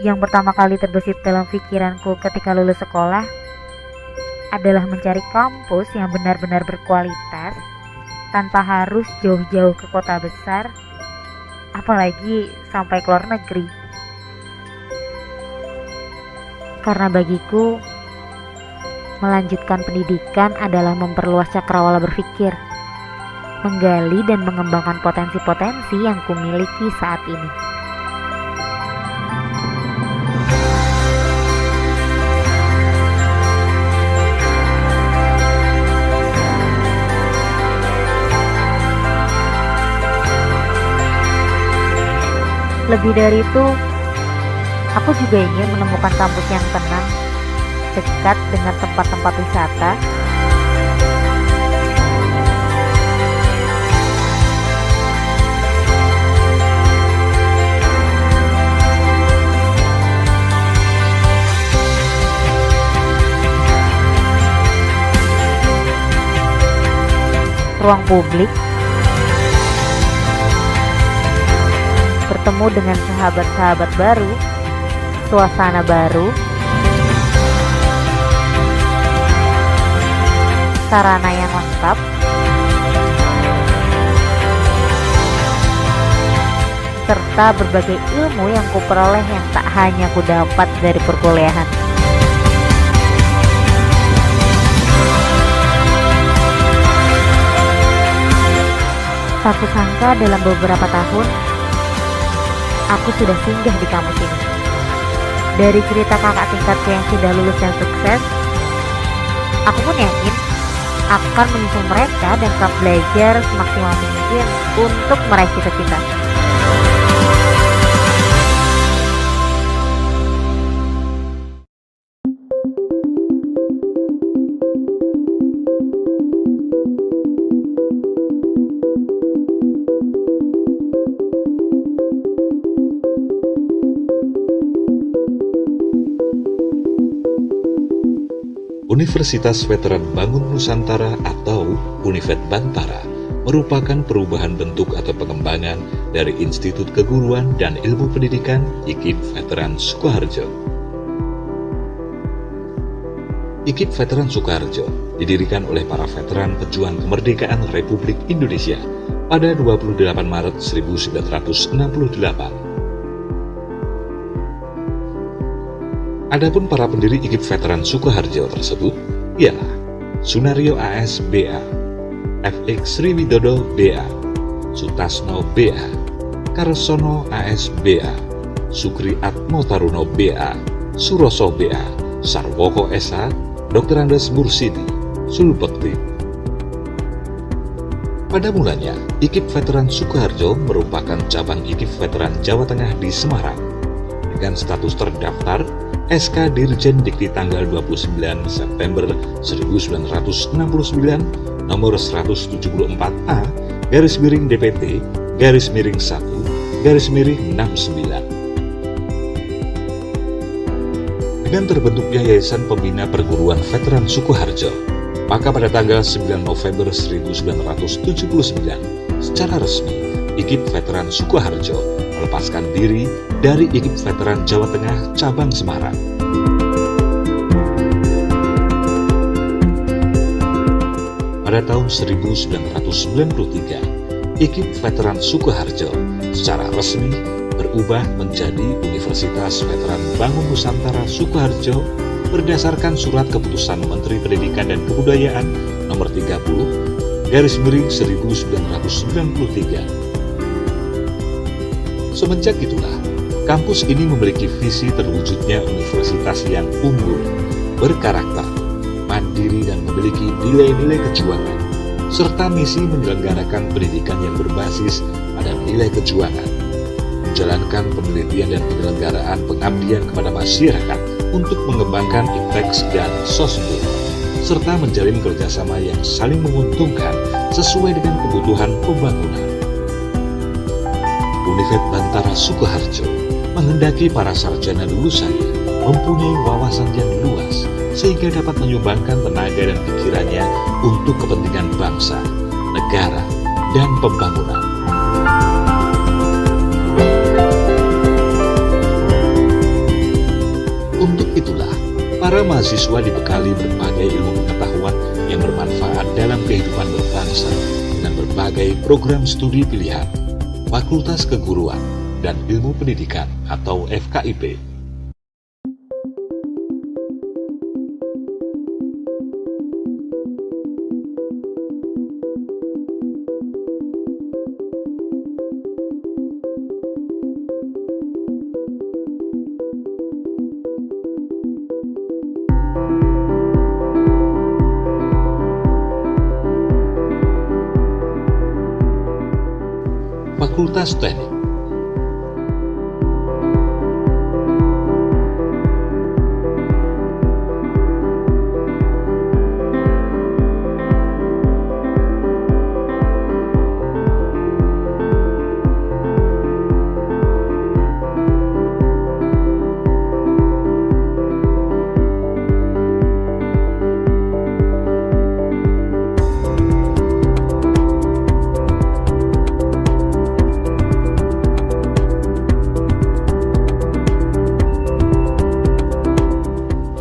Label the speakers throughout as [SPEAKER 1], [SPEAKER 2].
[SPEAKER 1] Yang pertama kali terbesit dalam pikiranku ketika lulus sekolah adalah mencari kampus yang benar-benar berkualitas tanpa harus jauh-jauh ke kota besar, apalagi sampai ke luar negeri. Karena bagiku, melanjutkan pendidikan adalah memperluas cakrawala berpikir, menggali dan mengembangkan potensi-potensi yang kumiliki saat ini. Lebih dari itu, aku juga ingin menemukan kampus yang tenang, dekat dengan tempat-tempat wisata, ruang publik, bertemu dengan sahabat-sahabat baru, suasana baru, sarana yang lengkap, serta berbagai ilmu yang kuperoleh yang tak hanya kudapat dari perkuliahan. Tak kusangka dalam beberapa tahun aku sudah singgah di kampus ini. Dari cerita kakak tingkatku yang sudah lulus dan sukses, aku pun yakin akan menyusul mereka dan tetap belajar semaksimal mungkin untuk meraih cita-cita.
[SPEAKER 2] Universitas Veteran Bangun Nusantara atau Univet Bantara merupakan perubahan bentuk atau pengembangan dari Institut Keguruan dan Ilmu Pendidikan IKIP Veteran Sukoharjo. IKIP Veteran Sukoharjo didirikan oleh para veteran pejuang kemerdekaan Republik Indonesia pada 28 Maret 1968. Adapun para pendiri IKIP Veteran Sukoharjo tersebut ialah Sunario AS BA, FX Sriwidodo BA, Sutasno BA, Karsono AS BA, Sukri Atmo Taruno BA, Suroso BA, Sarwoko SH, Dr. Andes Mursidi, Sulbekti. Pada mulanya, IKIP Veteran Sukoharjo merupakan cabang IKIP Veteran Jawa Tengah di Semarang dengan status terdaftar SK Dirjen Dikti tanggal 29 September 1969 nomor 174A /DPT /1 /69. Dengan terbentuknya Yayasan Pembina Perguruan Veteran Sukoharjo, maka pada tanggal 9 November 1979 secara resmi IKIP Veteran Sukoharjo melepaskan diri dari IKIP Veteran Jawa Tengah Cabang Semarang. Pada tahun 1993, IKIP Veteran Sukoharjo secara resmi berubah menjadi Universitas Veteran Bangun Nusantara Sukoharjo berdasarkan Surat Keputusan Menteri Pendidikan dan Kebudayaan Nomor 30/1993. Semenjak itulah, kampus ini memiliki visi terwujudnya universitas yang unggul, berkarakter, mandiri dan memiliki nilai-nilai kejuangan, serta misi menyelenggarakan pendidikan yang berbasis pada nilai kejuangan. menjalankan penelitian dan penyelenggaraan pengabdian kepada masyarakat untuk mengembangkan IPTEX dan SOSBU, serta menjalin kerjasama yang saling menguntungkan sesuai dengan kebutuhan pembangunan. Univet Bantara Sukoharjo menghendaki para sarjana lulusannya mempunyai wawasan yang luas sehingga dapat menyumbangkan tenaga dan pikirannya untuk kepentingan bangsa, negara, dan pembangunan. Untuk itulah, para mahasiswa dibekali berbagai ilmu pengetahuan yang bermanfaat dalam kehidupan berbangsa dengan berbagai program studi pilihan, Fakultas Keguruan dan Ilmu Pendidikan atau FKIP. Fakultas Teknik.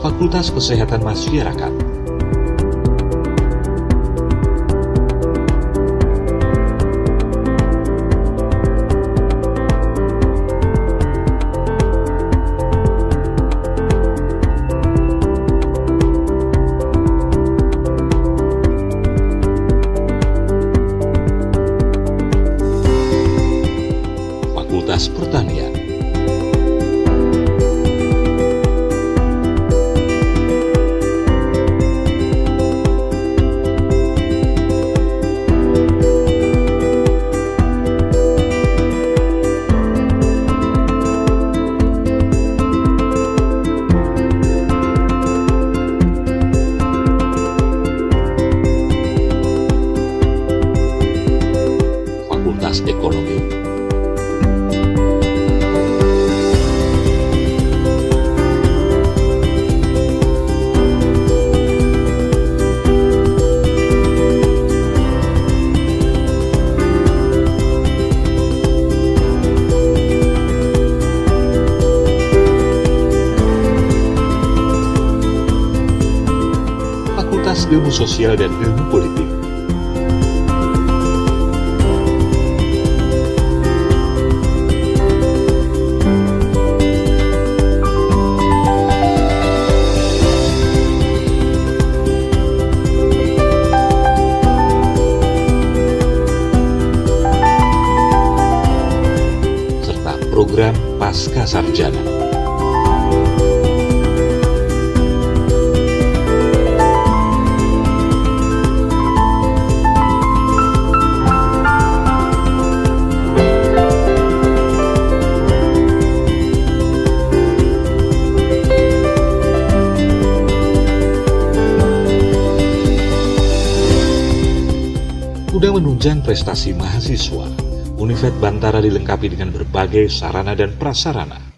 [SPEAKER 2] Fakultas Kesehatan Masyarakat. Fakultas Pertanian. Fakultas Ekonomi. Fakultas Ilmu Sosial dan Ilmu Politik. Serta program Pasca Sarjana. Guna menunjang prestasi mahasiswa, Univet Bantara dilengkapi dengan berbagai sarana dan prasarana.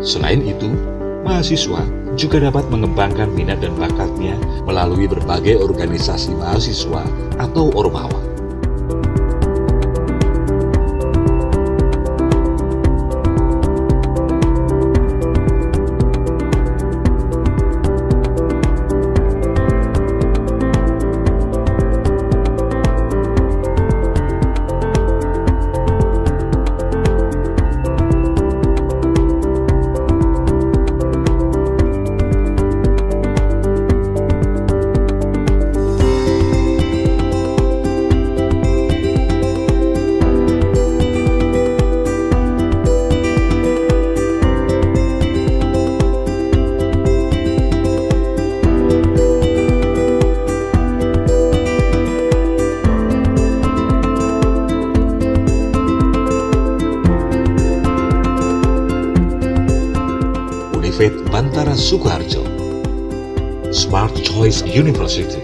[SPEAKER 2] Selain itu, mahasiswa juga dapat mengembangkan minat dan bakatnya melalui berbagai organisasi mahasiswa atau ormawa. Faith Bantara Sukoharjo, Smart Choice University.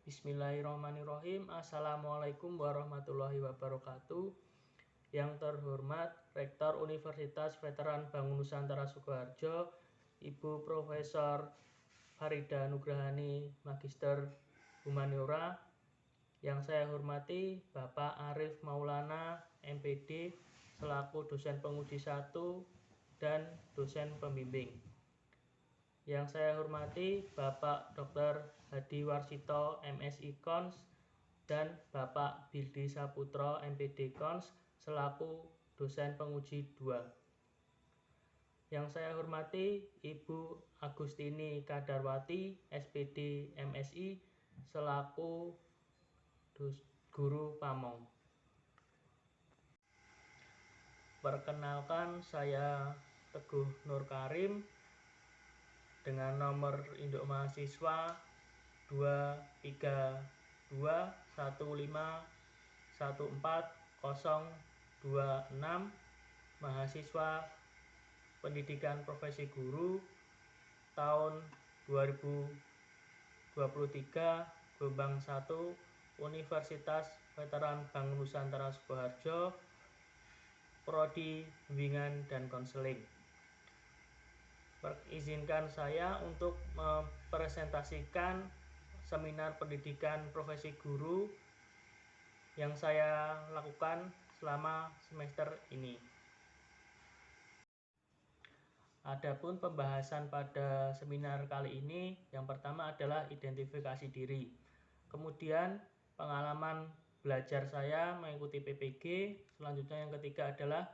[SPEAKER 3] Bismillahirrahmanirrahim. Assalamualaikum warahmatullahi wabarakatuh. Yang terhormat Rektor Universitas Veteran Bangun Nusantara Sukoharjo, Ibu Profesor Farida Nugrahani, Magister Humaniora. Yang saya hormati Bapak Arif Maulana, MPD, selaku dosen penguji 1 dan dosen pembimbing. Yang saya hormati Bapak Dr. Hadi Warsito, MSI Cons, dan Bapak Bildi Saputro, MPD Cons, selaku dosen penguji 2. Yang saya hormati Ibu Agustini Kadarwati, SPD MSI, selaku guru pamong. Perkenalkan, saya Teguh Nur Karim dengan nomor induk mahasiswa 23215140026, mahasiswa pendidikan profesi guru tahun 2023 gelombang 1 Universitas Veteran Bangun Nusantara Sukoharjo, Prodi Bimbingan dan Konseling. Izinkan saya untuk mempresentasikan seminar pendidikan profesi guru yang saya lakukan selama semester ini. Adapun pembahasan pada seminar kali ini, yang pertama adalah identifikasi diri. Kemudian pengalaman belajar saya mengikuti PPG. Selanjutnya yang ketiga adalah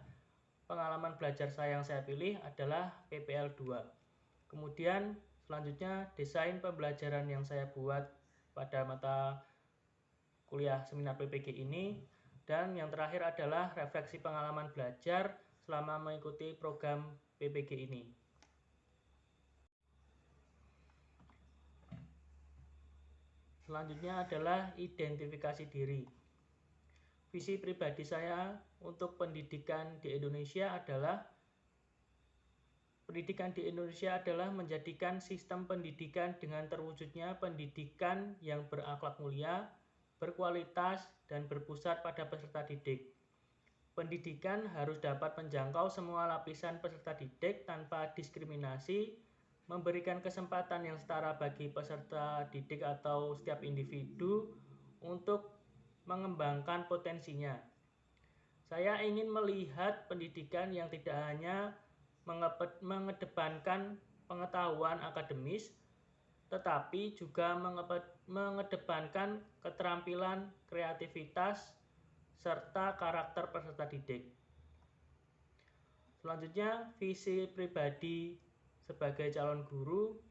[SPEAKER 3] pengalaman belajar saya yang saya pilih adalah PPL 2. Kemudian selanjutnya desain pembelajaran yang saya buat pada mata kuliah seminar PPG ini. Dan yang terakhir adalah refleksi pengalaman belajar selama mengikuti program PPG ini. Selanjutnya adalah identifikasi diri. Visi pribadi saya untuk pendidikan di Indonesia adalah menjadikan sistem pendidikan dengan terwujudnya pendidikan yang berakhlak mulia, berkualitas, dan berpusat pada peserta didik. Pendidikan harus dapat menjangkau semua lapisan peserta didik tanpa diskriminasi, memberikan kesempatan yang setara bagi peserta didik atau setiap individu untuk mengembangkan potensinya. Saya ingin melihat pendidikan yang tidak hanya mengedepankan pengetahuan akademis, tetapi juga mengedepankan keterampilan, kreativitas, serta karakter peserta didik. Selanjutnya, visi pribadi sebagai calon guru.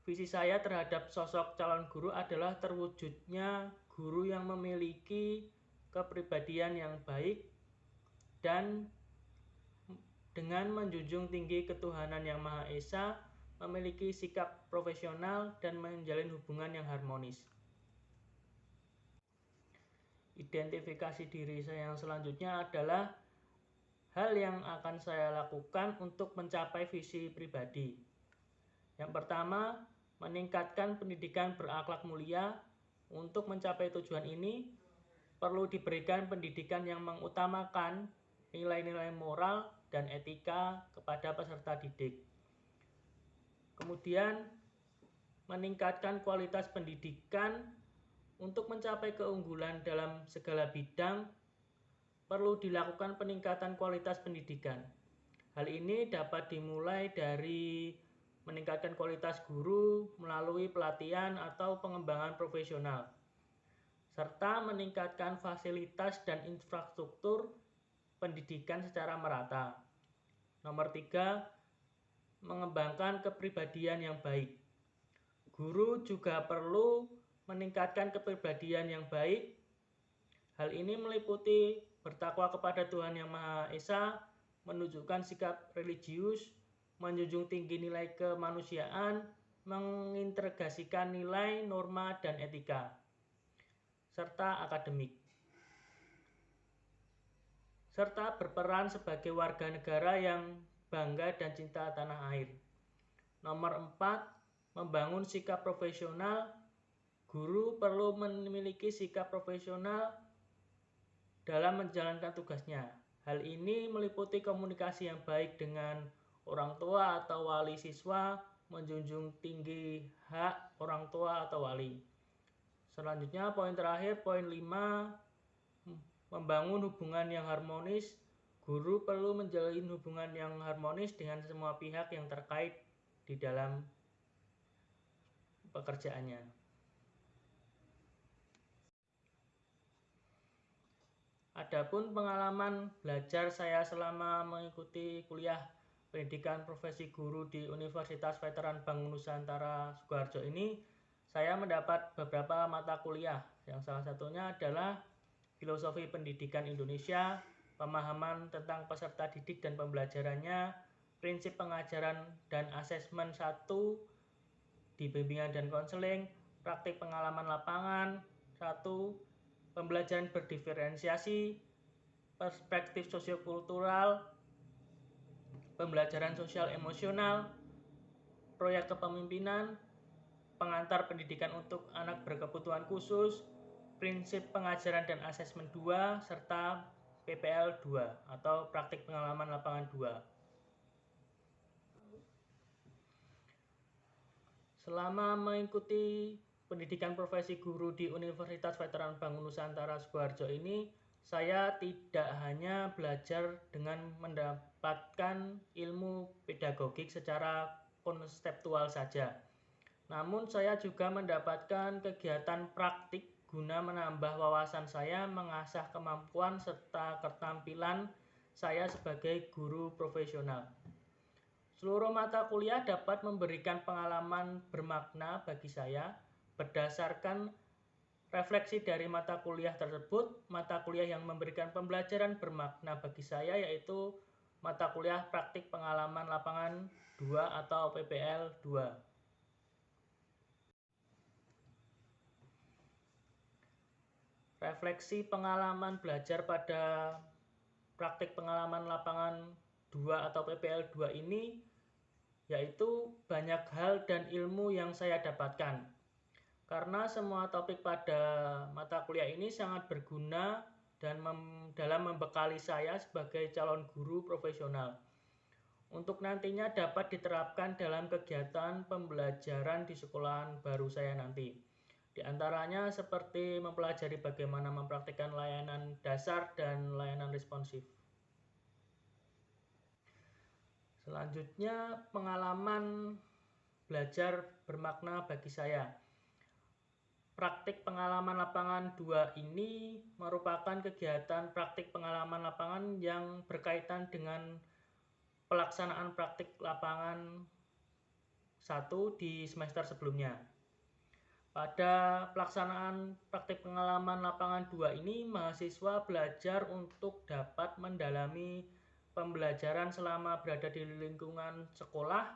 [SPEAKER 3] Visi saya terhadap sosok calon guru adalah terwujudnya guru yang memiliki kepribadian yang baik dan dengan menjunjung tinggi ketuhanan yang Maha Esa, memiliki sikap profesional dan menjalin hubungan yang harmonis. Identifikasi diri saya yang selanjutnya adalah hal yang akan saya lakukan untuk mencapai visi pribadi. Yang pertama, meningkatkan pendidikan berakhlak mulia. Untuk mencapai tujuan ini, perlu diberikan pendidikan yang mengutamakan nilai-nilai moral dan etika kepada peserta didik. Kemudian, meningkatkan kualitas pendidikan. Untuk mencapai keunggulan dalam segala bidang, perlu dilakukan peningkatan kualitas pendidikan. Hal ini dapat dimulai dari meningkatkan kualitas guru melalui pelatihan atau pengembangan profesional, serta meningkatkan fasilitas dan infrastruktur pendidikan secara merata. Nomor 3, mengembangkan kepribadian yang baik. Guru juga perlu meningkatkan kepribadian yang baik. Hal ini meliputi bertakwa kepada Tuhan Yang Maha Esa, menunjukkan sikap religius, menjunjung tinggi nilai kemanusiaan, mengintegrasikan nilai, norma, dan etika, serta akademik. serta berperan sebagai warga negara yang bangga dan cinta tanah air. Nomor 4, membangun sikap profesional. Guru perlu memiliki sikap profesional dalam menjalankan tugasnya. Hal ini meliputi komunikasi yang baik dengan orang tua atau wali siswa, menjunjung tinggi hak orang tua atau wali. Selanjutnya poin terakhir, poin 5, membangun hubungan yang harmonis. Guru perlu menjalin hubungan yang harmonis dengan semua pihak yang terkait di dalam pekerjaannya. Adapun pengalaman belajar saya selama mengikuti kuliah pendidikan profesi guru di Universitas Veteran Bank Nusantara Sukoharjo ini, saya mendapat beberapa mata kuliah, yang salah satunya adalah Filosofi Pendidikan Indonesia, pemahaman tentang peserta didik dan pembelajarannya, prinsip pengajaran dan asesmen 1 di bimbingan dan konseling, praktik pengalaman lapangan 1, pembelajaran berdiferensiasi, perspektif sosiokultural, pembelajaran sosial emosional, proyek kepemimpinan, pengantar pendidikan untuk anak berkebutuhan khusus, prinsip pengajaran dan asesmen 2, serta PPL 2 atau praktik pengalaman lapangan 2. Selama mengikuti pendidikan profesi guru di Universitas Veteran Bank Nusantara Sukoharjo ini, saya tidak hanya belajar dengan mendapatkan ilmu pedagogik secara konseptual saja, namun saya juga mendapatkan kegiatan praktik guna menambah wawasan saya, mengasah kemampuan serta keterampilan saya sebagai guru profesional. Seluruh mata kuliah dapat memberikan pengalaman bermakna bagi saya. Berdasarkan refleksi dari mata kuliah tersebut, mata kuliah yang memberikan pembelajaran bermakna bagi saya yaitu mata kuliah praktik pengalaman lapangan 2 atau PPL 2. Refleksi pengalaman belajar pada praktik pengalaman lapangan 2 atau PPL 2 ini yaitu banyak hal dan ilmu yang saya dapatkan. Karena semua topik pada mata kuliah ini sangat berguna dan dalam membekali saya sebagai calon guru profesional untuk nantinya dapat diterapkan dalam kegiatan pembelajaran di sekolahan baru saya nanti. Di antaranya seperti mempelajari bagaimana mempraktikkan layanan dasar dan layanan responsif. Selanjutnya, pengalaman belajar bermakna bagi saya. Praktik pengalaman lapangan 2 ini merupakan kegiatan praktik pengalaman lapangan yang berkaitan dengan pelaksanaan praktik lapangan 1 di semester sebelumnya. Pada pelaksanaan praktik pengalaman lapangan 2 ini, mahasiswa belajar untuk dapat mendalami pembelajaran selama berada di lingkungan sekolah.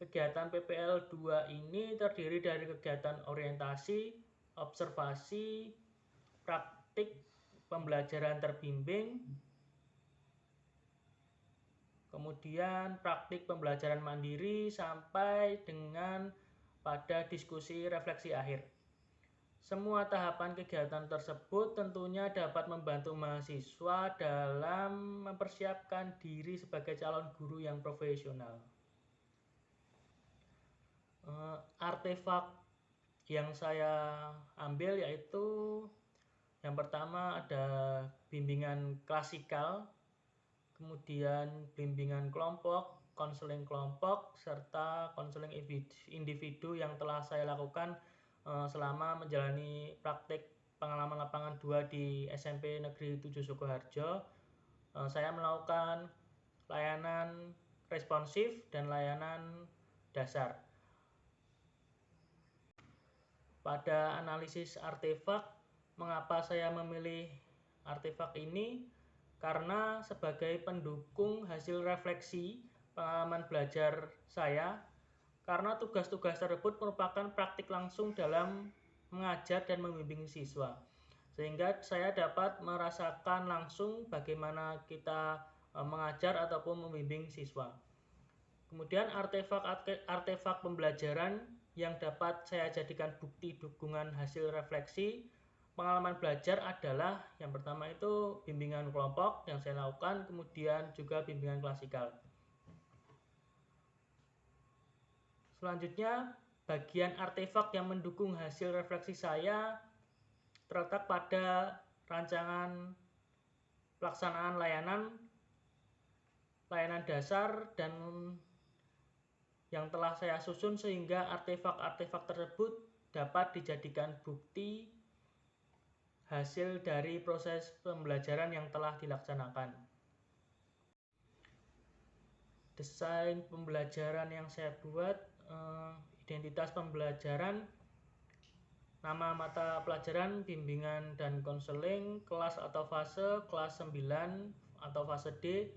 [SPEAKER 3] Kegiatan PPL 2 ini terdiri dari kegiatan orientasi, observasi, praktik pembelajaran terbimbing, kemudian praktik pembelajaran mandiri sampai dengan pada diskusi refleksi akhir. Semua tahapan kegiatan tersebut tentunya dapat membantu mahasiswa dalam mempersiapkan diri sebagai calon guru yang profesional. Artefak yang saya ambil yaitu yang pertama ada bimbingan klasikal, kemudian bimbingan kelompok, konseling kelompok, serta konseling individu yang telah saya lakukan selama menjalani praktik pengalaman lapangan 2 di SMP Negeri 7 Sukoharjo. Saya melakukan layanan responsif dan layanan dasar. Pada analisis artefak, mengapa saya memilih artefak ini? Karena sebagai pendukung hasil refleksi pengalaman belajar saya, karena tugas-tugas tersebut merupakan praktik langsung dalam mengajar dan membimbing siswa. sehingga saya dapat merasakan langsung bagaimana kita mengajar ataupun membimbing siswa. Kemudian artefak pembelajaran yang dapat saya jadikan bukti dukungan hasil refleksi pengalaman belajar adalah yang pertama itu bimbingan kelompok yang saya lakukan, kemudian juga bimbingan klasikal. Selanjutnya, bagian artefak yang mendukung hasil refleksi saya terletak pada rancangan pelaksanaan layanan dasar dan yang telah saya susun sehingga artefak-artefak tersebut dapat dijadikan bukti hasil dari proses pembelajaran yang telah dilaksanakan. Desain pembelajaran yang saya buat, identitas pembelajaran, nama mata pelajaran, bimbingan dan konseling, kelas atau fase, kelas 9 atau fase D,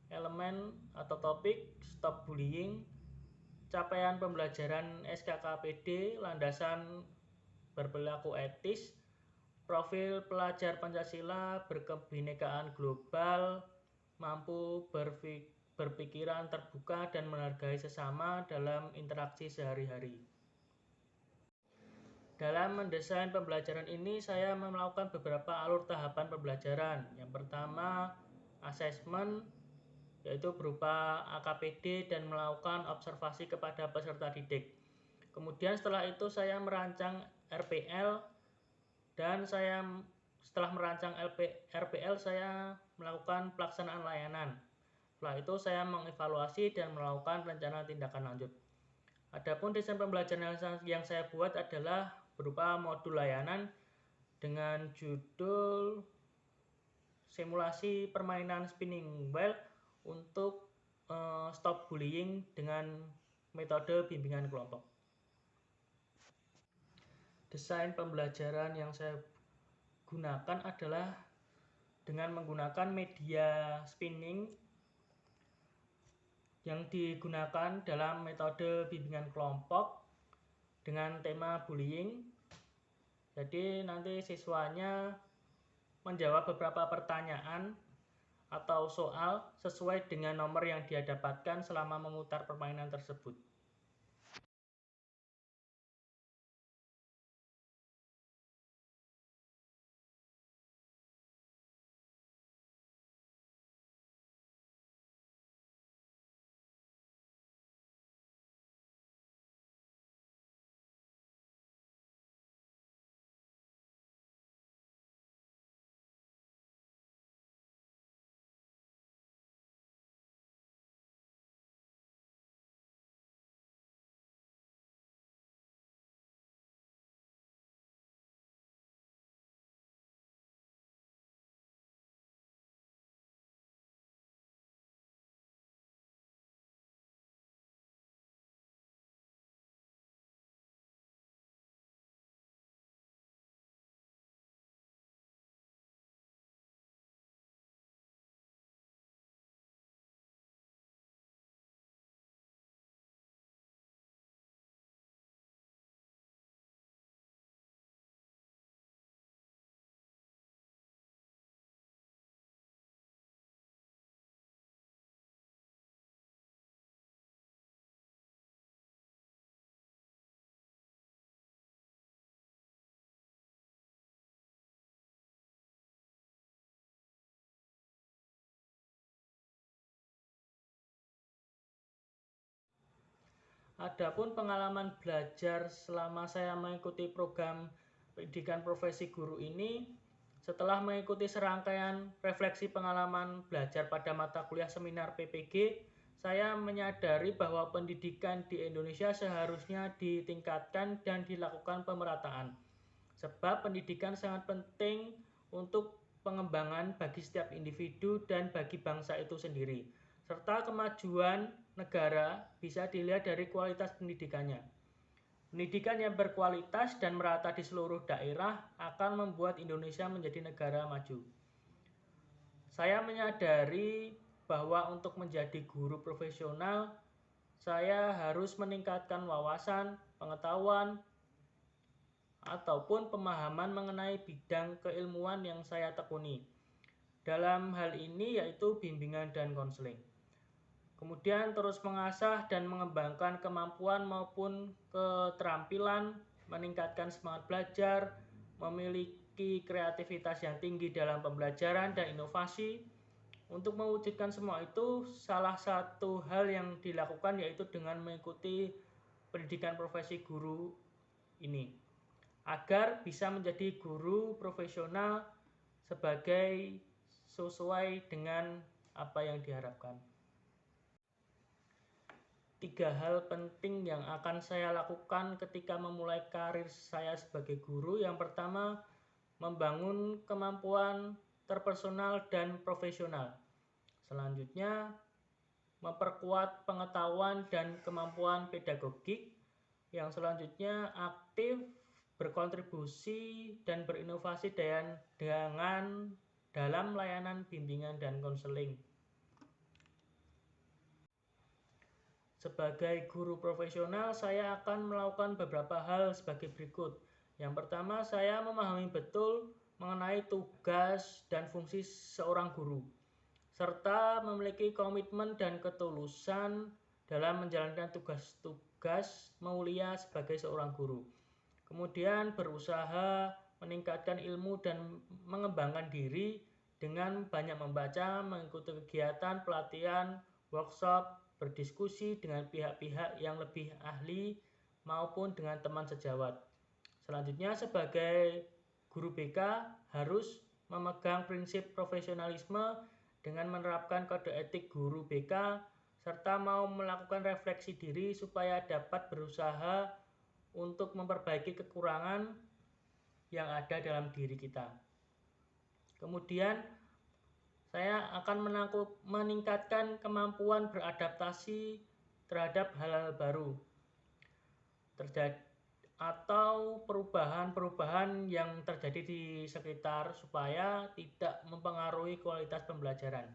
[SPEAKER 3] elemen atau topik, stop bullying, capaian pembelajaran SKKPD, landasan berperilaku etis, profil pelajar Pancasila, berkebinekaan global, mampu berpikiran terbuka dan menghargai sesama dalam interaksi sehari-hari. Dalam mendesain pembelajaran ini, saya melakukan beberapa alur tahapan pembelajaran. Yang pertama, asesmen, yaitu berupa AKPD dan melakukan observasi kepada peserta didik. Kemudian setelah itu saya merancang RPL dan setelah merancang RPL saya melakukan pelaksanaan layanan. Setelah itu saya mengevaluasi dan melakukan rencana tindakan lanjut. Adapun desain pembelajaran yang saya buat adalah berupa modul layanan dengan judul simulasi permainan spinning wheel untuk stop bullying dengan metode bimbingan kelompok. Desain pembelajaran yang saya gunakan adalah dengan menggunakan media spinning yang digunakan dalam metode bimbingan kelompok dengan tema bullying. Jadi nanti siswanya menjawab beberapa pertanyaan atau soal sesuai dengan nomor yang dia dapatkan selama memutar permainan tersebut. Adapun pengalaman belajar selama saya mengikuti program pendidikan profesi guru ini, setelah mengikuti serangkaian refleksi pengalaman belajar pada mata kuliah seminar PPG, saya menyadari bahwa pendidikan di Indonesia seharusnya ditingkatkan dan dilakukan pemerataan. Sebab pendidikan sangat penting untuk pengembangan bagi setiap individu dan bagi bangsa itu sendiri, serta kemajuan negara bisa dilihat dari kualitas pendidikannya. Pendidikan yang berkualitas dan merata di seluruh daerah akan membuat Indonesia menjadi negara maju. Saya menyadari bahwa untuk menjadi guru profesional, saya harus meningkatkan wawasan, pengetahuan, ataupun pemahaman mengenai bidang keilmuan yang saya tekuni. Dalam hal ini yaitu bimbingan dan konseling. Kemudian terus mengasah dan mengembangkan kemampuan maupun keterampilan, meningkatkan semangat belajar, memiliki kreativitas yang tinggi dalam pembelajaran dan inovasi. Untuk mewujudkan semua itu, salah satu hal yang dilakukan yaitu dengan mengikuti pendidikan profesi guru ini, agar bisa menjadi guru profesional sesuai dengan apa yang diharapkan. 3 hal penting yang akan saya lakukan ketika memulai karir saya sebagai guru. Yang pertama, membangun kemampuan terpersonal dan profesional. Selanjutnya, memperkuat pengetahuan dan kemampuan pedagogik. Yang selanjutnya, aktif berkontribusi dan berinovasi dalam layanan bimbingan dan konseling. Sebagai guru profesional, saya akan melakukan beberapa hal sebagai berikut. Yang pertama, saya memahami betul mengenai tugas dan fungsi seorang guru, serta memiliki komitmen dan ketulusan dalam menjalankan tugas-tugas mulia sebagai seorang guru. Kemudian berusaha meningkatkan ilmu dan mengembangkan diri dengan banyak membaca, mengikuti kegiatan, pelatihan, workshop, berdiskusi dengan pihak-pihak yang lebih ahli maupun dengan teman sejawat. Selanjutnya, sebagai guru BK harus memegang prinsip profesionalisme dengan menerapkan kode etik guru BK serta mau melakukan refleksi diri supaya dapat berusaha untuk memperbaiki kekurangan yang ada dalam diri kita. Kemudian saya akan meningkatkan kemampuan beradaptasi terhadap hal-hal baru atau perubahan-perubahan yang terjadi di sekitar supaya tidak mempengaruhi kualitas pembelajaran.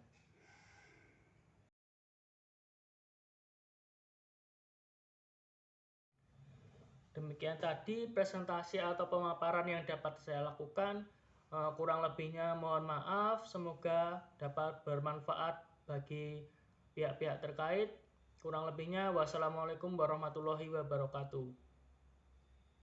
[SPEAKER 3] Demikian tadi presentasi atau pemaparan yang dapat saya lakukan. Kurang lebihnya mohon maaf, semoga dapat bermanfaat bagi pihak-pihak terkait. Kurang lebihnya wassalamualaikum warahmatullahi wabarakatuh.